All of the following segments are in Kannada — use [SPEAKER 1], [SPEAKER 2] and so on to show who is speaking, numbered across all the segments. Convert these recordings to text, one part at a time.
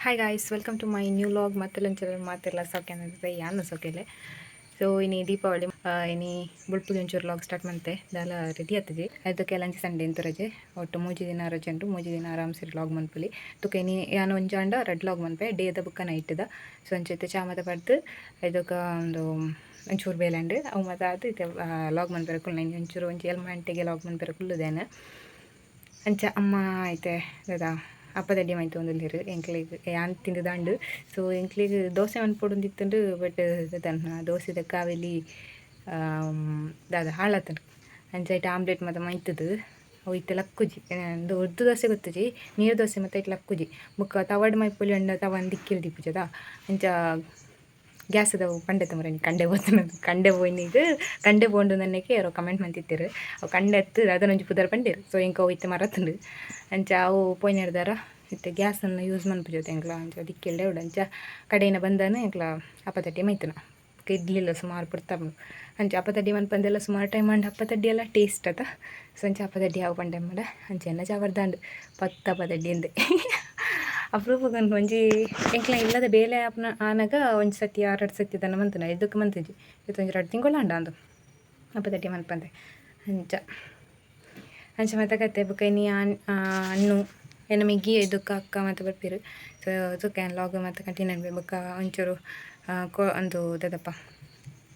[SPEAKER 1] Hi guys, welcome to my new vlog. ಮತ್ತೆಲ್ಲ ಮಾತೆಲ್ಲ ಸಾಕೇನಂದ್ರೆ ಯಾನು ಸೊಕೆಲೆ. ಸೊ ಇನಿ ದೀಪಾವಳಿ ಇನಿ ಬುಳ್ಪುಲಿ ಒಂಚೂರು ಲಾಗ್ ಸ್ಟಾರ್ಟ್ ಮಂತೆ ದಾಲ ರೆಡಿ ಆಗ್ತದೆ. ಅದಕ್ಕೆ ಲಂಚ್ ಸಂಡೇ ಇಂತ ರಜೆ ಒಟ್ಟು 3 ದಿನ ರಜೆ ಉಂಟು. 3 ದಿನ ಆರಾಮ್ಸರಿ ಲಾಗ್ ಮನ್ಪುಲಿ ತುಕ ಇನಿ ಯಾನು ಒಂಜಾಂಡ ರೆಡ್ ಲಾಗ್ ಮನ್ಪೆ ಡೇದ ಬುಕ್ಕ ನೈಟ್ದ. ಸೊ ಒಂಚೈತೆ ಚಾಮದ ಪಡ್ದು ಇದಕ್ಕೆ ಒಂದು ಒಂಚೂರು ಬೇಲೆಂಡು ಅವು ಮತ್ತು ಅದು ಇದು ಲಾಗ್ ಮನ್ಪೆರಕುಲ್ ನಂಗೆ ಒಂಚೂರು ಒಂಚು 7 ಗಂಟೆಗೆ ಲಾಗ್ ಮನ್ಪೆರಕುಲ್ಲದೇನೆ ಅಂಚ ಅಮ್ಮ ಐತೆ ದಾದಾ ಅಪ್ಪದಡ್ಡಿ ಮೈತು ಒಂದಿಲ್ಲಿರು ಎಂಕ್ಲಿಗೆ ಯಾನ್ ತಿಂದು ದಾಂಡು. ಸೊ ಎಂಕ್ಲಿಗೆ ದೋಸೆ ಮನ್ಪೊಡೊಂದಿತ್ತುಂಡು ಬಟ್ ದೋಸೆದ ಕಾವೆಲಿ ದಾದ ಹಾಳತ್ತಂಡು ಅಂಚ ಆಮ್ಲೆಟ್ ಮತ್ತು ಮೈತದು ಅವು ಇತ್ತೆ ಲಕ್ಕುಜಿ ಒಂದು ಉರ್ದು ದೋಸೆ ಗೊತ್ತುಜಿ, ನೀರು ದೋಸೆ ಮತ್ತು ಇಟ್ಟು ಲಕ್ಕುಜಿ ಬುಕ್ಕ ತವಡ್ ಮೈಪೊಲಿ ಅಂಡ ತವನ್ ದಿಕ್ಕಿಲ್ ದಿಪ್ಪುಜದ ಅಂಚ ಗ್ಯಾಸದ ಪಂಡೆ ತಮರನಿ ಕಂಡೆ ಹೋತನದು ಕಂಡೆ ಹೋಯ್ನಿಗೆ ಕಂಡೆ ಬೋಂಡು ನನ್ನಕ್ಕೆ ಯಾರೋ ಕಮೆಂಟ್ ಮಂತಿತ್ತಿರು ಅವು ಕಂಡೆ ಎತ್ತು ಅದನ್ನೊಂಜಿ ಪುದರ್ ಪಂಡೇರು. ಸೊ ಇಂಕ ಅವು ಇತ್ತೆ ಮರತ್ತುಂಡು ಅಂಚ ಅವು ಪೋಯ್ನಡ್ದಾರ ಇತ್ತೆ ಗ್ಯಾಸನ್ನು ಯೂಸ್ ಮನ್ಪುಜೋದು ಎಂಕ್ಲ ಅಂಚ ದಿಕ್ಕಿಲ್ಡೆ ಉಡು ಅಂಚ ಕಡೆಯಿಂದ ಬಂದಾನೆ ಎಂಕ್ಲ ಅಪ್ಪತಡ್ಡಿ ಮೈತುನ ಇಡ್ಲಿಲ್ಲ ಸುಮಾರು ಪುಡ್ತಾಪು ಅಂಚ ಅಪ್ಪತಡ್ಡಿ ಮನ್ಪಂದೆಲ್ಲ ಸುಮಾರು ಟೈಮ್ ಅಂಡ್ ಅಪ್ಪತಡ್ಡಿ ಎಲ್ಲ ಟೇಸ್ಟ್ ಅದ. ಸೊ ಅಂಚ ಅಪ್ಪತಡ್ಡಿ ಯಾವ ಪಂಡೆ ಮಾಡ ಅಂಚ ಎನ್ನ ಚಾವರ್ದಾಂಡು ಅಪ್ಪತಡ್ಡಿ ಅಂದೆ ಅಪ್ರೂಪಗೊಂದು ಒಂಜಿ ಎಂಕ್ಲ ಇಲ್ಲದ ಬೇಲೆ ಆಪ್ನ ಆನಾಗ ಒಂದು ಸತಿ 6 ಸತಿ ತನ ಮಂತನ ಇದಕ್ಕೆ ಮಂತಜಿ ಇವತ್ತೊಂದು 2 ತಿಂಗಳು ಅಂಡ ಅಂದು ಅಪ್ಪತಡ್ಡಿ ಮನ್ಪಂದೆ ಅಂಚ ಅಂಚ ಮತ್ತೆ ಕತೆ ಬುಕ್ಕ ಇನಿ ಹಣ್ಣು ಏನು ಮಿಗ್ಗಿ ಇದಕ್ಕೆ ಅಕ್ಕ ಮತ್ತು ಬರ್ಪಿರು. ಸೊ ಅದಕ್ಕೆ ಲಾಗ್ ಮತ್ತು ಕಂಟಿನ್ಯೂ ಅನ್ಬಿ ಬುಕ್ಕ ಒಂಚೂರು ಒಂದು ದದಪ್ಪ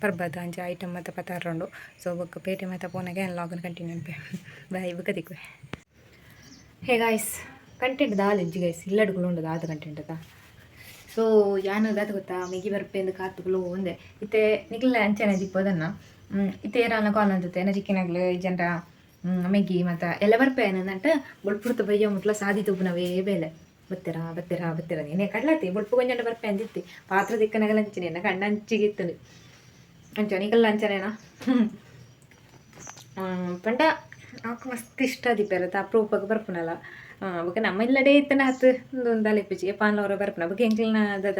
[SPEAKER 1] ಪರ್ಬದ ಅಂಚ ಐಟಮ್ ಮತ್ತು ಪತ್ತಾರು. ಸೊ ಬುಕ್ಕ ಪೇಟೆ ಮತ್ತು ಪೋನಾಗೆ ಲಾಗನ್ನು ಕಂಟಿನ್ಯೂ ಅನ್ಬಿ ಬಾಯ್ ಬುಕ್ಕ ದಿಕ್ವೆ. ಹೇ ಗಾಯ್ಸ್, ಕಂಟೆಂಟ್ ದಾಲ್ ಇಜ್ಜಿ ಗೈಸ್ ಇಲ್ಲಡ್ಗಳು ಉಂಡದು ಆದ ಕಂಟೆಂಟ್ ಅದ. ಸೊ ಯಾನು ಅದು ಗೊತ್ತಾ ಮಿಗಿ ಬರ್ಪೆಂದು ಕಾತುಗಳು ಒಂದೇ ಇತ್ತೆ ನಿಕ್ಲ ಅಂಚೆನ ದಿಪ್ಪೋದನ್ನು ಇತ್ತೆ ಏರಾನ ಕಾಲ್ ಅಂತತೆ ಏನ ಚಿಕ್ಕಿನಾಗ್ಲು ಈ ಜನರ ಮೆಗ್ಗಿ ಮತ್ತು ಎಲ್ಲ ಬರ್ಪೆ ಏನಂತ ಬೊಳ್ಪುಡ್ತು ಬಯ್ಯ ಮುಟ್ಲ ಸಾದಿ ತುಪ್ಪನವೇ ಬೇಲೆ ಬತ್ತೆರ ನೀನೆ ಕಡ್ಲತ್ತಿ ಬೊಳ್ಪು ಕೊಂಜಂಡ ಬರ್ಪೆ ಅಂದಿತ್ತಿ ಪಾತ್ರ ದಿಕ್ಕನಾಗಲ್ಲ ಅಂಚಿನ ಎನ್ನ ಕಣ್ಣ ಹಂಚಿಗಿತ್ತನು ಅಂಚ ನಿಗಲ್ಲ ಅಂಚನೇನ ಪಂಡ ನಾಲ್ಕು ಮಸ್ತ್ ಇಷ್ಟ ದಿಪ್ಪೆರತ್ತ ಅಪ್ರೂಪಕ್ಕೆ ಬರ್ಪುನಲ್ಲ ಬೊಕ ನಮ್ಮ ಇಲ್ಲಡೆ ಇತ್ತನ ಹತ್ತು ಒಂದು ಅಲೆಪಿಜಿ ಪಾನ್ಲವರ ಬರ್ಪುನ ಬೊಕ ಎಂಕ್ಲನ ಅದ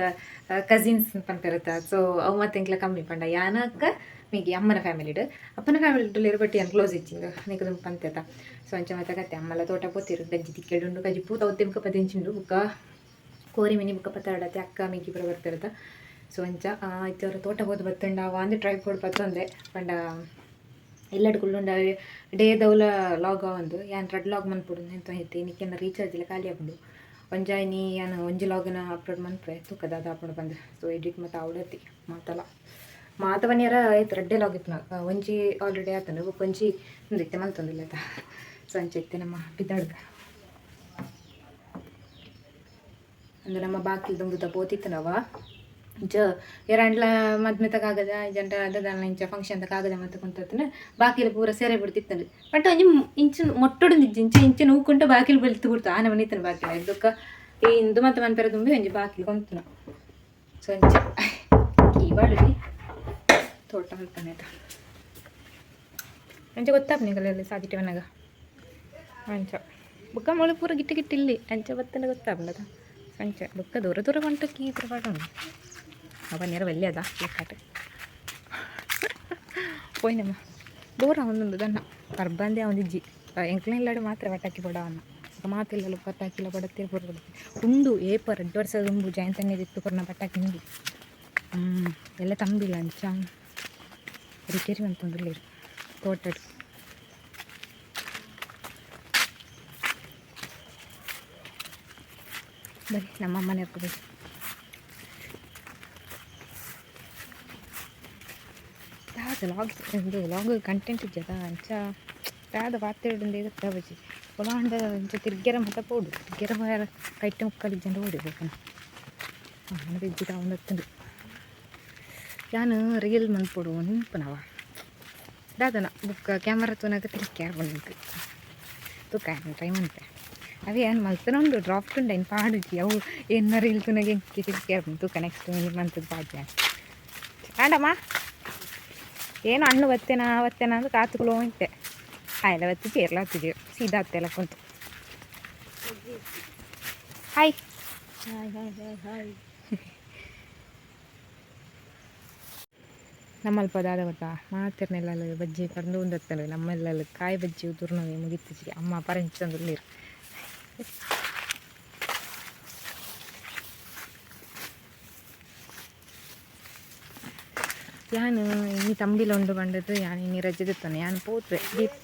[SPEAKER 1] ಕಸಿನ್ಸ್ ಪಂಪಿರತ್ತ. ಸೊ ಅವು ಮತ್ತೆ ಎಂಕ್ಲ ಕಮ್ಮಿ ಪಂಡ ಯಾನಕ್ಕ ಮಿಗಿ ಅಮ್ಮನ ಫ್ಯಾಮಿಲಿಡು ಅಪ್ಪನ ಫ್ಯಾಮಿಲಿಡು ಬಟ್ಟಿ ಏನು ಕ್ಲೋಸ್ ಇಚ್ಚಿಂದು ನಿಗದು ಪಂತೆತ. ಸೊ ಅಂಚ ಮತ್ತೆ ಕತೆ ಅಮ್ಮಲ ತೋಟ ಪೋತಿರು ಗಜ್ಜಿ ತಿಕ್ಕೆಡುಂಡು ಗಜ್ಜಿ ಪೂತ ಒತ್ತೆ ಬುಕ್ಕ ಪದಿಂಚಿಂಡು ಬುಕ್ಕ ಕೋರಿ ಮಿನಿ ಬುಕ್ಕ ಪತ್ತಾಡತ್ತೆ ಅಕ್ಕ ಮಿಗಿ ಪುರ ಬರ್ತಿರತ್ತ. ಸೊ ಅಂಚ ಇತ್ತವ್ರ ತೋಟ ಹೋದ್ ಬತ್ತಂಡ ಒಂದು ಟ್ರೈಪೋಡ್ ಪತ್ತೊಂದೆ ಪಂಡ ಎಲ್ಲಡು ಕುಳ್ಳುಂಡ ಡೇ ದೌಲ ಲಾಗ್ ಒಂದು ಯಾನ್ ರೆಡ್ ಲಾಗ್ ಮನ್ಪುಡು ಎಂತ ಐತಿ ನಿಕ್ಕೆನ ರೀಚಾರ್ಜ್ ಇಲ್ಲ ಖಾಲಿ ಆಪುಂಡು ಒಂಜಾಯ್ನಿ ಯಾನು ಒಂಜಿ ಲಾಗನ ಅಪ್ಲೋಡ್ ಮನ್ಪೆ ತೂಕದ ಅದು ಆಪುಂಡು ಬಂದು. ಸೊ ಎಡಿಟ್ ಮತ್ತು ಅವಳತಿ ಮಾತಲ್ಲ ಮಾತವನ್ಯಾರ ಆಯ್ತು ರೆಡ್ಡೇ ಲಾಗ್ ಇತ್ತು ಒಂಜಿ ಆಲ್ರೆಡಿ ಆತನು ಒಂಜಿ ಒಂದು ಇತ್ತೆ ಮಲ್ತೊಂದಿಲ್ಲ ಆಯ್ತಾ. ಸೊ ಅಂಚ ಇತ್ತೆ ನಮ್ಮ ಬಿದ್ದಾಡ್ಗ ಅಂದ್ರೆ ನಮ್ಮ ಬಾಕಿಲ್ ದುಂಬುದ ಪೋತಿತ್ತು ನಾವ ಇಂಚ ಎರಡ್ಲ ಮದ್ಮೆ ತಗಾಗದ ಜಂಟ ಅದ ಇಂಚ ಫಂಕ್ಷನ್ ತಗಾಗದ ಮತ್ತೆ ಕುಂತನ ಬಾಕಿಲು ಪೂರ ಸೇರೆ ಬಿಡ್ತಿತ್ತಂಡು ಬಟ್ ಒಂಜಿ ಇಂಚು ಮೊಟ್ಟೊಡಂದಿಜ್ಜಿ ಇಂಚೆ ನೂಕುಂಟ ಬಾಕಿಲು ಬೆಳ್ತು ಬಿಡ್ತು ಆನೆ ಮನಿತನ ಬಾಕಿಲು ಇದಕ್ಕ ಈ ಇಂದು ಮತ್ತೆ ಮನ್ಪೆರ ತುಂಬಿ ಒಂಜಿ ಬಾಕಿಲು ಕೊಂತನ. ಸೊ ಅಂಚ ಈ ಬಾಳುದಿ ತೋಟ ಮಲ್ಪನೆ ಆಯ್ತಾ ಅಂಚೆ ಗೊತ್ತಾಪ್ನಿಗಲ್ಲಿ ಸಾದಿಟ್ಟವನಾಗ ಅಂಚ ಬುಕ್ಕ ಮೊಳೆ ಪೂರ ಗಿಟ್ಟಿಲ್ಲಿ ಅಂಚೆ ಬತ್ತನ ಗೊತ್ತಾಗ್ಲದ ಅಂಚೆ ಬುಕ್ಕ ದೂರ ಕೊಂಟಕ್ಕೆ ಈ ಥರ ಪಾಠ ಅವನ್ಯಾರ ಒಳ್ಳೆ ಅದ ಬೇಕಾಟ ಪೋಯ್ನಮ್ಮ ದೂರ ಒಂದೊಂದು ದನ್ನ ಬರ್ಬಂದೆ ಅವನಿಜ್ಜಿ ಎಂಕ್ಲ ಇಲ್ಲಾಡು ಮಾತ್ರ ಪಟಾಕಿ ಪೊಡ ಅವನ್ನ ಮಾತಿಲ್ಲಲು ಪಟಾಕಿಲ್ಲ ಪಡತ್ತಿರ ಪೂರ ಉಂಡು ಏಪ 2 ವರ್ಷದ ಉಂಡು ಜಯಂತನ್ನೇದಿತ್ತು ಪೂರ್ಣ ಪಟಾಕಿ ಉಂಡು ಎಲ್ಲ ತಂಬಿಲ್ಲ ಅಂಚ ರಿಪೇರಿ ಅಂತಂದಿಲ್ಲ ತೋಟಡು. ಬರೀ ನಮ್ಮಮ್ಮನೇ ಇರ್ಕೋಬೇಕು ಲಾಗ್ ಇದು ಲಾಗ್ ಕಂಟೆಂಟ್ ಇಜ್ಜದ ಅಂಚ ದಾದ ಪಾತ್ರೆಡುಂದು ಇರುತ್ತೆ ಬಜ್ಜಿ ಹೊಲಾಂಡ ಅಂಚ ತಿರ್ಗೆರ ಮತ್ತೆ ಪೋಡು ತಿರ್ಗೆರ ಕೈಟ್ ಮುಕ್ಕಲ್ ಇಜ್ಜಂಡ ಓಡಿಬೇಕನ ಅಮ್ಮನ ಇಜ್ಜಿದ ಒಂದತ್ತುಂಡು ಯಾನು ರೀಲ್ ಮನ್ಪೊಡು ನಿಂಪನವ ದಾದನ ಬುಕ್ಕ ಕ್ಯಾಮರಾ ತೋನಾಗ ತಿರ್ಕೆ ಬಂದಿತ್ತು ತೂಕ ಟ್ರೈ ಮನ್ಪೆ ಅವೇ ಏನು ಮಲ್ತನ ಉಂಡು ಡ್ರಾಫ್ಟ್ ಉಂಡು ಏನು ಪಾಡುಜಿ ಅವು ಏನಾರು ರೀಲ್ ತುನಾಗ ಎಂಕಿ ತಿರ್ಕೆ ತೂಕ ನೆಕ್ಸ್ಟ್ ಮಂತದ್ದು ಪಾಡ್ಯ ಆಂಡಮ್ಮ ಏನು ಹಣ್ಣು ಒತ್ತೇನ ಅಂತ ಕಾತುಗಳು ಹೋಯ್ತೆ ಆಯ್ಲ ಒತ್ತಿ ಚೇರ್ಲ ಹತ್ತಿದ್ದೀವಿ ಸೀದಾ ಹತ್ತೆಲ್ಲ ಕುಂತು hi hi hi hi hi ನಮ್ಮಲ್ಪದಾದ ಗೊತ್ತಾ ಮಾತಿರ್ನೆಲ್ಲ ಬಜ್ಜಿ ಕರ್ದು ಒಂದತ್ತಲ್ಲ ನಮ್ಮೆಲ್ಲ ಕಾಯಿ ಬಜ್ಜಿ ಉದುರ್ನವೆ ಮುಗಿತಿಸಿ ಅಮ್ಮ ಪರಂಚಂದು ನೀರು ಯಾನು ಈ ತಂಬಿಲ ಉಂಡು ಬಂಡದು ಯಾನು ಇನ್ನಿ ರಜೆ ದಿತ್ತಾನೆ ಯಾನು ಪೋತ್ವೆ ದೀಪ್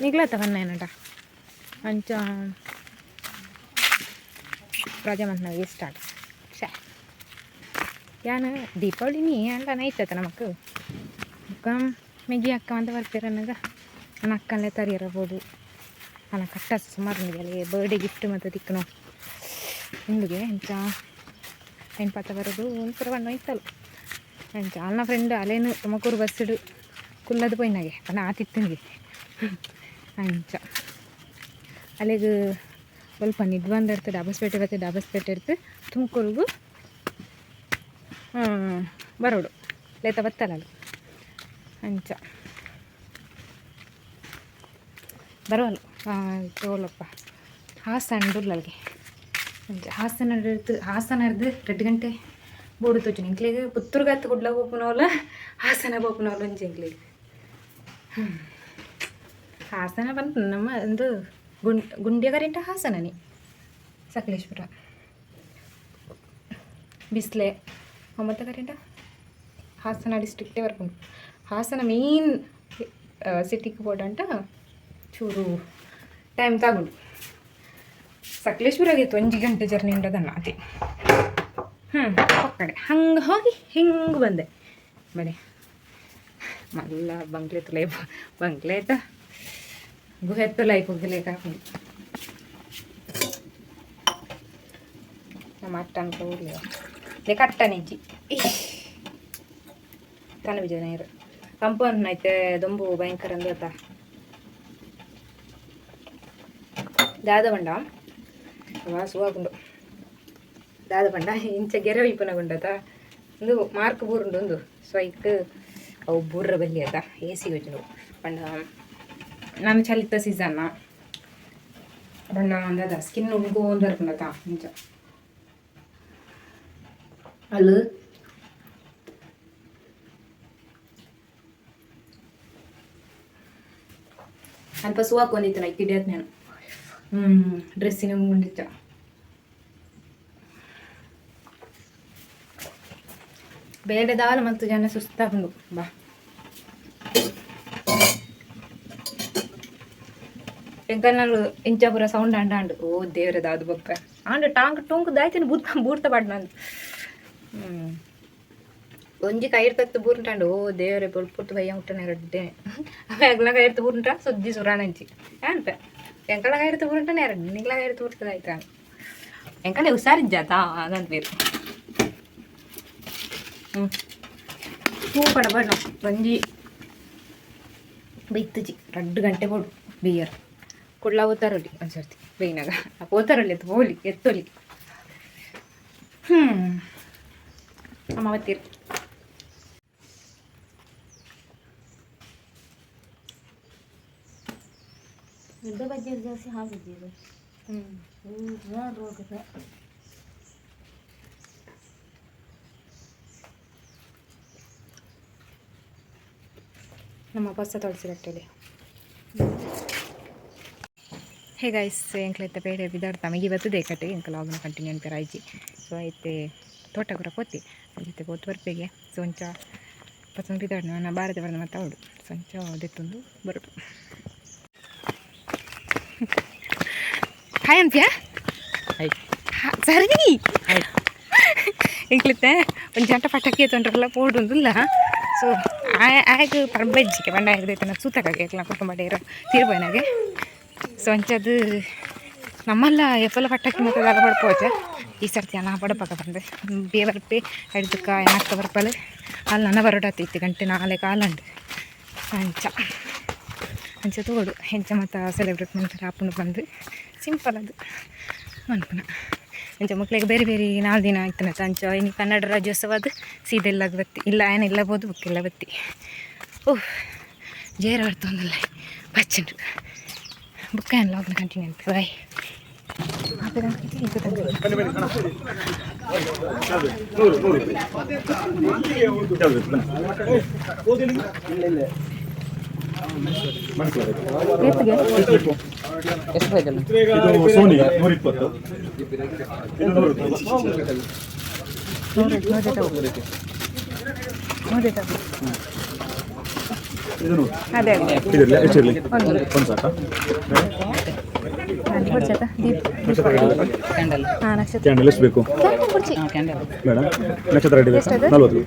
[SPEAKER 1] ನಿಗ್ಲತ್ತ ಬನ್ನ ಏನಟ ಅಂಚ ರಜೆ ಮಂತ್ನಾಗೆ ಸ್ಟಾರ್ಟ್ ಶಾ ಯಾನು ದೀಪಾವಳಿ ನೀ ಅಂಡ ನೈತತ ನಮಕ್ ಅಕ್ಕ ಮೆಗಿ ಅಕ್ಕ ಅಂತ ಬರ್ತೀರ ನನಗೆ ನನ್ನ ಅಕ್ಕಲ್ಲೇ ತರಿಯರಬೋದು ನನ್ನ ಕಟ್ಟ ಸುಮಾರು ನಿಮಗೆ ಬರ್ಡೇ ಗಿಫ್ಟ್ ಮತ್ತು ತಿಕ್ಕನು ನಿಮಗೆ ಎಂಚ ನೆನಪಾತ ಬರೋದು ಒಂಥರ ಬಣ್ಣ ಇತ್ತಲ್ಲ ಎಂಚ ಅಲ್ಲ ಫ್ರೆಂಡ್ ಅಲ್ಲೇನು ತುಮಕೂರು ಬಸ್ಸಿಡು ಕುಲ್ಲದು ಪೋಯ್ನಾಗೆ ಬಣ್ಣ ಆತಿತ್ತನಿಗೆ ಅಂಚ ಅಲ್ಲಿಗೆ ಸ್ವಲ್ಪ ನಿದ್ವಂದ ಇರ್ತದೆ ಡಾಬಸ್ಪೇಟೆ ಬರ್ತದೆ ಡಾಬಸ್ಪೇಟೆ ಇರ್ತದೆ ತುಮಕೂರಿಗೂ ಬರೋಡು ಲೇತ ಬತ್ತಲ್ಲ ಅಲ್ಲಿ ಅಂಚ ಬರೋಲ್ಲ ತೋಲಪ್ಪ ಹಾಸನ ಡುಲ್ಲಲ್ಗೆ ಅಂಚ ಹಾಸನ ಹಿಡ್ದು 2 ಗಂಟೆ ಬೋಡು ತೋಚು ಇಂಕ್ಲಿಗೆ ಪುತ್ತೂರ್ಗಾತು ಗುಡ್ಲ ಹೋಗ್ನವಲ್ಲ ಹಾಸನ ಹೋಗ್ನವಲ್ಲ ಒಂಜಿ ಇಂಕ್ಲಿಗೆ ಹಾಸನ ಬಂತು ನಮ್ಮ ಒಂದು ಗುಂಡ್ಯಗರಿಂಟ ಹಾಸನನಿ ಸಕಲೇಶ್ಪುರ ಬಿಸ್ಲೆ 9 ಗಂಟೆ ಹಾಸನ ಡಿಸ್ಟ್ರಿಕ್ಟೇ ಬರ್ಕೊಂಡು ಹಾಸನ ಮೇನ್ ಸಿಟಿಗೆ ಹೋದಂಟ ಚೂರು ಟೈಮ್ ತಗೊಂಡು ಸಕಲೇಶ್ಪುರಾಗಿತ್ತು 1 ಗಂಟೆ ಜರ್ನಿ ಉಂಟದನ್ನ ಅದೇ ಕಡೆ ಹಂಗೆ ಹೋಗಿ ಹಿಂಗೆ ಬಂದೆ ಬರೀ ಮಲ್ಲ ಬಂಗ್ಲೆ ತುಲೈ ಬಂಗ್ಲೆ ಆಯ್ತಾ ಗುಹೆ ತುಲೈ ಹೋಗಲೇಕ ನಮ್ಮ ಅಟ್ಟ ಅನ್ಕೊ ಹೋಗ್ಲಿ ಕಟ್ಟ ನಿಜ್ಜಿ ತನ ಬಿಜ ನೀರು ಕಂಪೌಂಡ್ ಐತೆ ದೊಂಬು ಭಯಂಕರ ಅಂದ ದಾದ ಬಂಡ ವಾಸುವಾಗುಂಡು ದಾದ ಬಂಡ ಇಂಚ ಗೆರೆ ವೈಪನಗುಂಡತ ಒಂದು ಮಾರ್ಕ್ ಬೂರುಂಡು ಒಂದು ಸ್ವೈಕ್ ಅವು ಬೂರ್ರ ಬಲ್ಲಿ ಆತ ಎ ಸಿ ಯೋಜನೆ ಬಂಡ ನಾನು ಚಲಿತ ಸೀಸನ್ನ ಬಂಡ ಅಂದದ ಸ್ಕಿನ್ ಉಣ್ಕೋ ಅಂದರ್ಕೊಂಡತ ಇಂಚ ಅಲ್ಲ ಅಲ್ಪ ಸುವಾಕೊಂಡಿತ್ತು ನಾ ಕಿಡಿಯತ್ ನಾನು ಡ್ರೆಸ್ಸಿನ ಮುಂಡಿತ್ತ ಬೇಡದಾಲ ಮತ್ತು ಜನ ಸುಸ್ತಾಗೊಂಡು ಬಾ ಎಂಕಲ್ನಲ್ಲು ಇಂಚಾಪುರ ಸೌಂಡ್ ಅಂಡು ಓ ದೇವ್ರದ ಅದು ಬಪ್ಪ ಆಂಡ ಟಾಂಕ್ ಟುಂಕ್ ದಾಯ್ತೀನಿ ಬೂರ್ತ ಬಾಡ್ ನಾನು ಒಂಜಿ ಕೈ ಇರ್ತತ್ತು ಬೂರ್ಂಟಾಂಡು ಓ ದೇವರೇ ಪುಟ್ಟು ಭಯ ಉಂಟನೆ ಎರಡ್ಡೆ ಅಗ್ಲ ಕೈ ಇರ್ತು ಬೂರ್ಂಟ ಸುದ್ದಿ ಸುರಾಣಂಚಿ ಅನ್ಪ ಎಂಕಳ ಕೈ ಇರ್ತು ಬೂರ್ಂಟಾನೆ ಎರಡು ನಿಗ್ಲ ಕೈ ಇರ್ತು ಬೂರ್ತದ ಆಯ್ತಾ ಎಂಕಲೆ ಹುಷಾರಿಜ್ಜಾತಾ ಅದಂತ ಬೇರು ಹೂ ಪಡಬಣ್ಣ ಒಂಜಿ ಬೈತ್ತಜಿ 2 ಗಂಟೆ ಕೊಡು ಬಿಯರ್ ಕುಡ್ಲ ಓತಾರೊಲಿ ಒಂದ್ಸರ್ತಿ ಬೈನಾಗ ಓತಾರೊಲಿ ಎತ್ತು ಹೋಲಿ ಎತ್ತೊಲಿ ಅಮ್ಮ ಅವತ್ತೀರಿ
[SPEAKER 2] ಇದ್ದ ಬಗ್ಗೆ ಜಾಸ್ತಿ ಹಾಕಿದ್ದೀವಿ ರೋಗದ
[SPEAKER 1] ನಮ್ಮ ಪಸ್ಸ ತೊಳಸಿರಟ್ಟಲ್ಲಿ ಹೇ ಗೈಸ್ ಎಂಕ್ಲೈತೆ ಬೇಡ ಬಿದ್ದಾಡ್ ತಮಗೆ ಬರ್ತದೆ ಕಟ್ಟೆ ಎಂಕ ಲಾಗ್ನ ಕಂಟಿನ್ಯೂ ಅಂತ ರಾಯ್ಜಿ ಸೊ ಐತೆ ತೋಟ ಕೂಡ ಪೋತಿ ಜೊತೆ ಪೋತ್ ಬರ್ಪೆಗೆ ಸೊಂಚ ಪಸಂದ್ ಬಿದ್ದಾಡ್ ನಾನು ಭಾರತ ಬರೋದು ಮತ್ತೆ ಅವಡು ಸೊಂಚ ಅದೆತ್ತೊಂದು ಬರೋದು ಹಾಯ್ ಅಂತ್ಯಾ ಸರಿ ಎಂಕ್ಲಿತ್ತೆ ಒಂದು ಜಂಟ ಪಟಾಕಿ ತೊಂಡ್ರಲ್ಲ ಪೋಡುಂದಿಲ್ಲ ಸೊ ಆಯ್ತು ಪರ್ಬಜ್ಜಿಗೆ ಬಂಡ ಆಗಿದೈತೆ ನಾನು ಸೂತಕಾಗೆ ಎಲ್ಲ ಕುಟುಂಬ ಇರೋ ತೀರ್ಬೋನಾಗೆ ಸೊ ಅಂಚದು ನಮ್ಮಲ್ಲ ಎಪ್ಪಲ ಪಟಾಕಿ ಮತ್ತು ಎಲ್ಲ ಪಡ್ಕೋಚ ಈ ಸರ್ತಿ ಅನ್ನ ಪಡಪಾಕ ಬಂದೆ ಬೇವರ್ಪೆ ಹಿಡ್ದಕ್ಕ ಏನಾಗ್ತಾ ಬರ್ಪಲು ಅಲ್ಲಿ ನನ್ನ ಬರೋಡತ್ತೈತಿ ಗಂಟೆ 4 ಕಾಲಂಡು ಅಂಚ ತಗೋಡು ಹೆಂಚ ಮತ್ತು ಸೆಲೆಬ್ರೇಟ್ ಮಾಡ್ತಾರೆ ಅಪ್ಪನ ಬಂದು ಸಿಂಪಲ್ ಅದು ಅನ್ಪುನ ಅಂಚ ಮಕ್ಳಿಗೆ ಬೇರೆ ಬೇರೆ 4 ದಿನ ಆಯ್ತನ ಅಂಚ ಇನ್ನು ಕನ್ನಡ ರಾಜ್ಯೋತ್ಸವ ಅದು ಸೀದೆಲ್ಲ ಬತ್ತಿ ಇಲ್ಲ ಏನಿಲ್ಲ ಬೋದು ಬುಕ್ಕೆಲ್ಲ ಬತ್ತಿ ಓಹ್ ಜೇರ ಬರ್ತೊಂದಲ್ಲ ಬಚ್ಚಂಡು ಬುಕ್ಕ ಏನು ಲಾಗ್ನ ಕಂಟಿನ್ಯೂ ಅಂತ ಬಾಯ್ ಅದೇ
[SPEAKER 3] ಇದಿರಲಿ ಎಷ್ಟಿರಲಿ ಒಂದು ಸಾಕಾ ಕ್ಯಾಂಡಲ್ ಎಷ್ಟು ಬೇಕು ಬೇಡ ನಕ್ಷತ್ರ ರೆಡಿ ಬೇಕಾ 40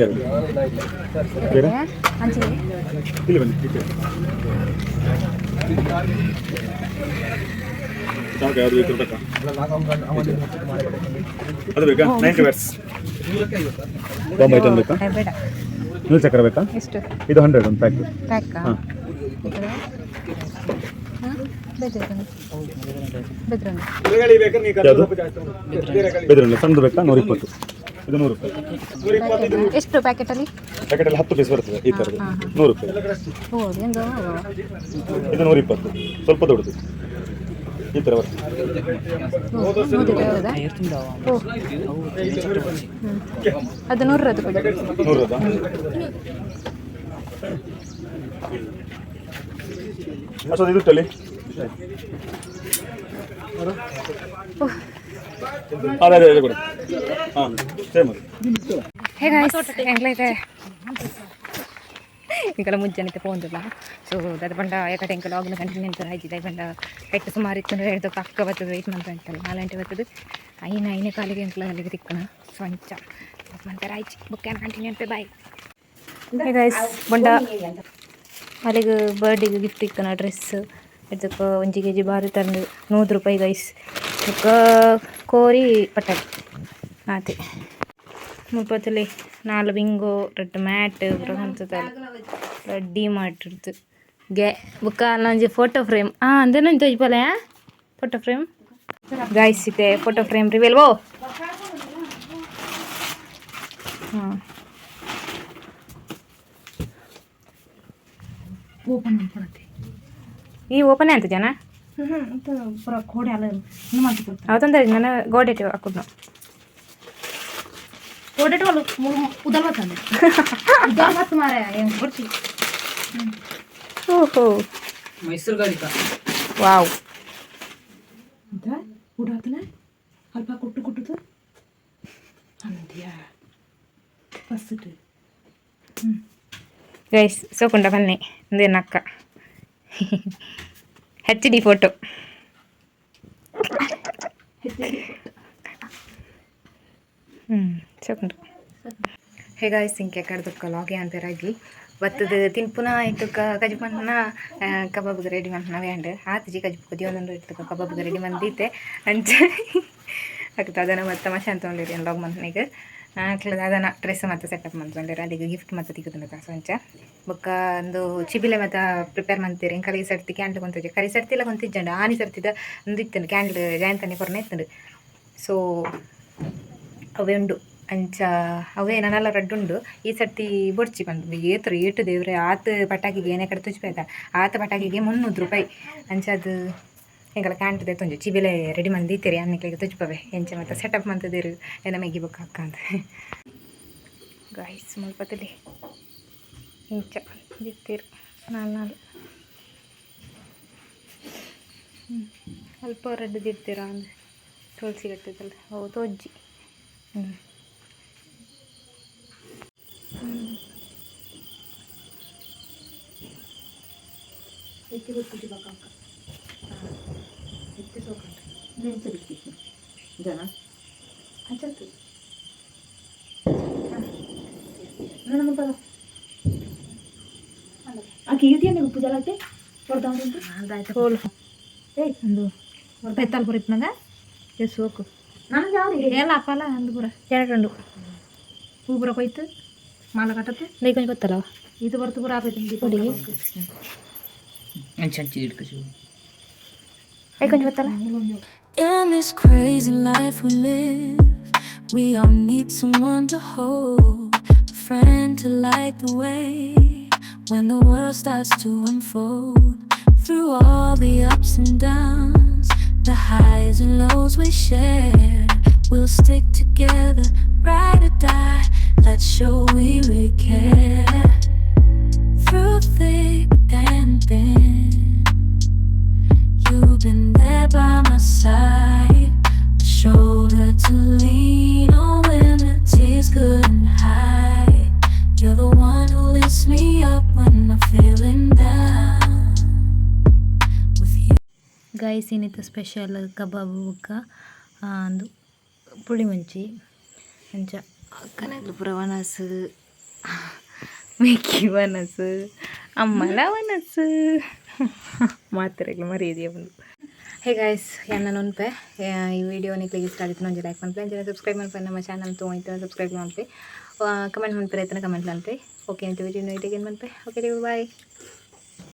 [SPEAKER 3] ಎರಡು ಬೇರೆ ಇಲ್ಲಿ ಬನ್ನಿ ಸಾಕು ಯಾವುದು ಬೇಕು ಬೇಕಾ ಅದು ಬೇಕಾ 90 ವ್ಯಾಟ್ಸ್ ಬಾಂಬ್ ಐಟಮ್ ಬೇಕಾ
[SPEAKER 1] ಬೇಡ
[SPEAKER 3] ನೀರು ಚಕ್ರ ಬೇಕಾ
[SPEAKER 1] ಎಷ್ಟು
[SPEAKER 3] ಇದು 100 ಒಂದು ಪ್ಯಾಕ್
[SPEAKER 1] ಪ್ಯಾಕಾ
[SPEAKER 3] ಹಾಂ ಬೆದರಲ್ಲಿ ಸಣ್ಣದು ಬೇಕಾ 120 ಇದು 100 ರೂಪಾಯಿ
[SPEAKER 1] ಎಷ್ಟು ಪ್ಯಾಕೆಟಲ್ಲಿ
[SPEAKER 3] ಪ್ಯಾಕೆಟಲ್ಲಿ 10 ಪೀಸ್ ಬರ್ತದೆ ಈ ಥರದ್ದು 100 ರೂಪಾಯಿ ಇದು 120 ಸ್ವಲ್ಪ ದೊಡ್ಡದು ಈ ಥರ ಬರ್ತದೆ
[SPEAKER 1] ಅದು 100
[SPEAKER 3] 100 ಅಷ್ಟೊಂದು ಇದು ತಲೆ ಅದೇ ಅದೇ ಕೊಡಿ ಹಾಂ ಸೇಮ್
[SPEAKER 1] ಹೆಂಗ್ಲೈತೆ ಈಗೆಲ್ಲ ಮುಂಜಾನೆ ಫೋನ್ದಿಲ್ಲ ಸೊ ಅದು ಬಂಡ ಯಾಕಂದ್ರೆ ಹೆಂಗೆ ಲಾಗ್ನ ಕಂಟಿನ್ಯೂ ಅಂತ ಆಯ್ತಿದೆ ಬಂಡ ಕೈಟ್ ಸುಮಾರು ಇತ್ತು ಅಂದರೆ ಹೇಳ್ದು ಅಕ್ಕ ಬರ್ತದೆ ವೆಯ್ಟ್ ಮಾಡ್ತಾ ಇರ್ತಲ್ಲ 4 ಗಂಟೆ ಬರ್ತದೆ ಐನೇ ಕಾಲಿಗೆ ಅಂಕಲ ಅಲ್ಲಿಗೆ ತಿಕ್ಕಣ ಸ್ವಂಚ ಮಾಡ್ತಾರೆ ಆಯ್ತು ಬುಕ್ ಕಂಟಿನ್ಯೂ ಅಂತ ಬಾಯ್ ಗೈಸ್ ಬಂಡ ಅಲ್ಲಿಗೆ ಬರ್ಡಿಗೆ ಗಿಫ್ಟ್ ಇಕ್ಕನ ಡ್ರೆಸ್ ಇದಕ್ಕೆ 1 kg ಬಾರಿ ತಂದು 100 ರೂಪಾಯಿ ಗೈಸ್ ಇದಕ್ಕೆ ಕೋರಿ ಪಟಾಕಿ ಅದೇ ಮುಪ್ಪತ್ತಲ್ಲಿ 4 ಬಿಂಗೋ ರೆಡ್ ಮ್ಯಾಟ್ ರೆಡ್ಡಿ ಮಾಡಿರ್ತು ಗೆ ಬುಕ್ಕ ನಂಜಿ ಫೋಟೋ ಫ್ರೇಮ್ ಅಂದ್ರೆ ನಾನು ತೋಜ್ಪಲೆ ಫೋಟೋ ಫ್ರೇಮ್ ಗೈಸ್ ಇದೆ ಫೋಟೋ ಫ್ರೇಮ್ ರಿವೇಲ್ ಓ ಹಾಂ ಓಪನ್ ಮಾಡ್ಕೊಳತ್ತೆ ಈ ಓಪನ್ ಅಂತ ಜನ ಪೂರ ಕೋಡೆ ಅಲ್ಲ ಅವತ್ತಂದ್ರೆ ನಾನು ಗೋಡೆಟ್ ಹಾಕೋದು ಗೋಡೆಟ್ వాళ్ళు ಉದಲ್ವತ್ತಂದೆ ಉದಲ್ವತ್ತ ಮಾರೆ ಏನು ಕೊಡ್ತಿ ಓಹೋ
[SPEAKER 4] ಮೈಸೂರು ಗಾಡಿ
[SPEAKER 1] ವಾವ್
[SPEAKER 2] ಅಂತ ಉಡಾತನ ಅಲ್ಪ ಕೊಟ್ಟು ಅಂದ್ಯಾ ಫಸ್ಟ್
[SPEAKER 1] ಗೈಸ್ ಸೋಕೊಂಡ ಬನ್ನಿ ಅಂದೇ ನಕ್ಕ HD ಫೋಟೋ ಸೋಕೊಂಡ್ರು ಹೇಗೆ ಸಿಂಕೆ ಕಡ್ದಕ್ಕ ಲಾಗೆ ಅಂತಾರಾಗಿ ಬತ್ತದ ತಿನ್ಪುನ ಇಟ್ಟಕ್ಕ ಕಜ್ಪನ್ನ ಕಬಾಬ್ಗೆ ರೆಡಿ ಮಾಡಿ ನಾವೇ ಅಂಡ್ ಆತಜಿ ಕಜ್ಪು ದೇವನಂದು ಇಟ್ಟಕ್ಕ ಕಬಾಬ್ಗೆ ರೆಡಿ ಮಂದಿತ್ತೆ ಅಂಚ ಆಗ್ತದೆ ಅದನ್ನು ಮತ್ತೆ ಮಶ ಅಂತ ತೊಗೊಂಡಿರಿ ಲಾಗ್ ಮಂತ್ನಿಗೆ ಹಾಕ್ಲದ ಅದನ್ನು ಡ್ರೆಸ್ ಮತ್ತು ಸೆಟಪ್ ಮಾಡ್ಕೊಂಡ್ರೆ ಅಲ್ಲಿಗೆ ಗಿಫ್ಟ್ ಮತ್ತು ತಿಕ್ಕುತ್ತಂತ ಸಂಚ ಬೊಕ್ಕ ಒಂದು ಚಿಬಿಲೆ ಮತ್ತು ಪ್ರಿಪೇರ್ ಮಾಡ್ತೀರಿ ಕಲಿ ಸರ್ತಿ ಕ್ಯಾಂಡ್ಲ್ ಕೊಂತಿದ್ದೆ ಕರಿ ಸರ್ತಿಲ್ಲ ಕೊಂತಿದ್ಜಂಡ ಆನಿ ಸರ್ತಿದ ಒಂದು ಇತ್ತಂಡು ಕ್ಯಾಂಡ್ಲ್ ಜಾಯಂತನೇ ಕೊರನೆ ಇತ್ತಂಡು ಸೊ ಅವೇ ಉಂಡು ಅಂಚ ಅವೇ ನನ್ನೆಲ್ಲ ರಡ್ಡುಂಡು ಈ ಸರ್ತಿ ಬೊಡ್ಚಿ ಬಂದು ಏಟು ದೇವ್ರೆ ಆತ ಪಟಾಕಿಗೆ ಏನೇ ಕಡೆ ತುಚ್ಪಾಯ್ತ ಆತ ಪಟಾಕಿಗೆ 300 ರೂಪಾಯಿ ಅಂಚ ಅದು ಹೆಂಗೆಲ್ಲ ಕ್ಯಾಂಟದೆ ತುಂಜು ಚಿಬಿಲೆ ರೆಡಿ ಮಂದಿತ್ತೀರಿ ಅನ್ನಕ್ಕೆ ತುಚ್ಪವೆ ಎಂಚ ಮತ್ತು ಸೆಟಪ್ ಮಂತದಿರು ಏನ ಮೆಗಿ ಬುಕ್ ಹಾಕ ಅಂತ ಗಾಯ್ಸ್ ಮುಲ್ಪದಲ್ಲಿ ಇಂಚ ದಿತ್ತೀರು ನಾಲ್ ಅಲ್ಪ ರೆಡ್ ದಿರ್ತೀರ ಅಂದರೆ ತುಳಸಿ ಗಟ್ಟದಲ್ಲ ಹೌದು ಅಜ್ಜಿ
[SPEAKER 2] ಜನ ಅಚ್ಚತ್ತು ಆ ಕೀರ್ತಿಯನ್ನು ಉಪ್ಪು ಜಲ ಐತೆ ಹೊಡೆದಾಯ್ತು
[SPEAKER 1] ಹೋಲು
[SPEAKER 2] ಒಂದು ಬೆತ್ತಲ್ ಬರೀತ್ನಾಗ ಸೋಕು ನನಗೆ ಯಾವ್ದು ಎಲ್ಲ ಅಪ್ಪಲ್ಲ ಅಂದು ಪೂರ
[SPEAKER 1] ಎರಡು
[SPEAKER 2] ಹೂ ಬರೋಕೆ ಹೋಯ್ತು ಮಾಲ ಕಟ್ಟತ್ತೆ
[SPEAKER 1] ಬೇಗ ಗೊತ್ತಲ್ಲ
[SPEAKER 2] ಇದು ಬರ್ತು ಪೂರ ಆಪೈತೆ
[SPEAKER 1] ಕೊಡಿ
[SPEAKER 4] ಅಂಚಿ ಇಟ್ಕೊ
[SPEAKER 1] ಬೇಗ ಗೊತ್ತಲ್ಲ
[SPEAKER 5] In this crazy life we live, we all need someone to hold, a friend to light the way when the world starts to unfold. Through all the ups and downs, the highs and lows we share, we'll stick together, ride or die, let's show we really care. Through thick and thin, you've been there by my side, a shoulder to lean on when
[SPEAKER 2] guys ಇನ್ನಿತ ಸ್ಪೆಷಲ್ ಕಬಾಬು ಬೊಕ್ಕ ಅಂದು ಪುಳಿ ಮುಂಚಿ ಅಂಚ ಅಕ್ಕನಗ್ಲು ಪೂರ ವನಸ್ ಮೇಕಿ ವನಸ್ ಅಮ್ಮಲ ವನಸ್ ಮಾತ್ರೆಗ್ಲು ಮರಿಯದಿಯ ಬಂದು. ಹೇ ಗೈಸ್ ಯಾನ ನೋನ್ಪೆ ಈ ವಿಡಿಯೋ ನಿಕ್ಲಿಗೆ ಇಷ್ಟ ಆಗಿತ್ತು ಒಂಜಿ ಲೈಕ್ ಮಾಡ್ಪೆ ಅಂಚನೆ ಸಬ್ಸ್ಕ್ರೈಬ್ ಮಾಡ್ಪೆ ನಮ್ಮ ಚಾನಲ್ ತೊಗೊಂಡು ಸಬ್ಸ್ಕ್ರೈಬ್ ಮಾಡ್ಪೆ ಕಮೆಂಟ್ ಮಾಡ್ಪೆ ರೈತನ ಕಮೆಂಟ್ ಮಾಡ್ಪೆ ಓಕೆ ಅಂತ ವಿಡಿಯೋ ಇಟ್ಟಿಗೆ ಮಾಡ್ಪೆ ಓಕೆ ಬಾಯ್.